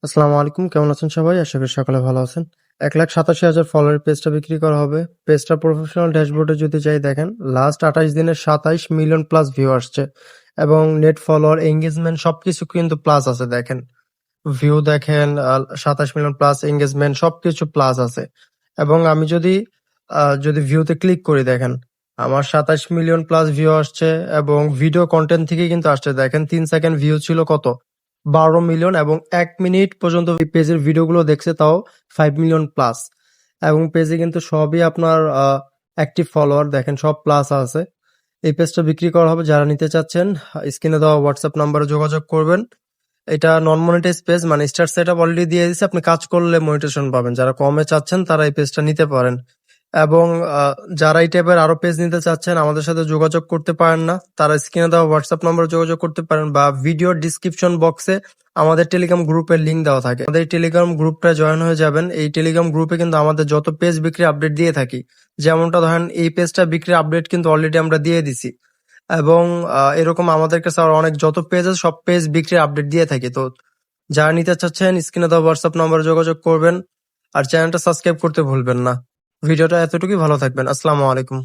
আসসালামু আলাইকুম, কেমন আছেন সবাই? আশা করি সকালে ভালো আছেন। 1,87,000 ফলোয়ারের পেজটা বিক্রি করা হবে। পেজটা প্রফেশনাল ড্যাশবোর্ডে যদি যাই দেখেন, লাস্ট 28 দিনে 27 মিলিয়ন প্লাস ভিউ আসছে এবং নেট ফলোয়ার, এঙ্গেজমেন্ট সবকিছু কিন্তু প্লাস আছে দেখেন। ভিউ দেখেন 27 মিলিয়ন প্লাস, এঙ্গেজমেন্ট সবকিছু প্লাস আছে। এবং আমি যদি ভিউতে ক্লিক করি দেখেন, আমার 27 মিলিয়ন প্লাস ভিউ আসছে এবং ভিডিও কন্টেন্ট থেকে কিন্তু আসছে দেখেন 3 সেকেন্ড ভিউ ছিল কত 12 মিলিয়ন এবং 1 মিনিট পর্যন্ত পেজের ভিডিওগুলো দেখছে তাও 5 মিলিয়ন প্লাস। এবং পেজে কিন্তু সবই আপনার অ্যাক্টিভ ফলোয়ার দেখেন সব প্লাস আছে। এই পেজটা বিক্রি করা হবে, যারা নিতে চাচ্ছেন স্ক্রিনে দেওয়া হোয়াটসঅ্যাপ নাম্বারে যোগাযোগ করবেন। এটা নন মনিটাইজ পেজ, মানে স্টার সেটআপ অলরেডি দিয়ে দিচ্ছে, আপনি কাজ করলে মনিটাইজেশন পাবেন। যারা কমে চাচ্ছেন তারা এই পেজটা নিতে পারেন। এবং যারা এই টাইপের আরো পেজ নিতে চাচ্ছেন আমাদের সাথে যোগাযোগ করতে পারেন না, তারা স্ক্রিনে দেওয়া হোয়াটসঅ্যাপ নম্বরে যোগাযোগ করতে পারেন বা ভিডিওর ডিসক্রিপশন বক্সে আমাদের টেলিগ্রাম গ্রুপের লিংক দেওয়া থাকে। আমাদের এই টেলিগ্রাম গ্রুপটা জয়েন হয়ে যাবেন। এই টেলিগ্রাম গ্রুপে কিন্তু আমাদের যত পেজ বিক্রি আপডেট দিয়ে থাকি, যেমনটা ধরেন এই পেজটা বিক্রি আপডেট কিন্তু অলরেডি আমরা দিয়ে দিছি। এবং এরকম আমাদের কাছে আরো অনেক যত পেজ আছে সব পেজ বিক্রির আপডেট দিয়ে থাকি। তো যারা নিতে চাচ্ছেন স্ক্রিনে দেওয়া হোয়াটসঅ্যাপ নম্বরে যোগাযোগ করবেন আর চ্যানেলটা সাবস্ক্রাইব করতে ভুলবেন না। ভিডিওটা এতটুকুই, ভালো থাকবেন। আসসালামু আলাইকুম।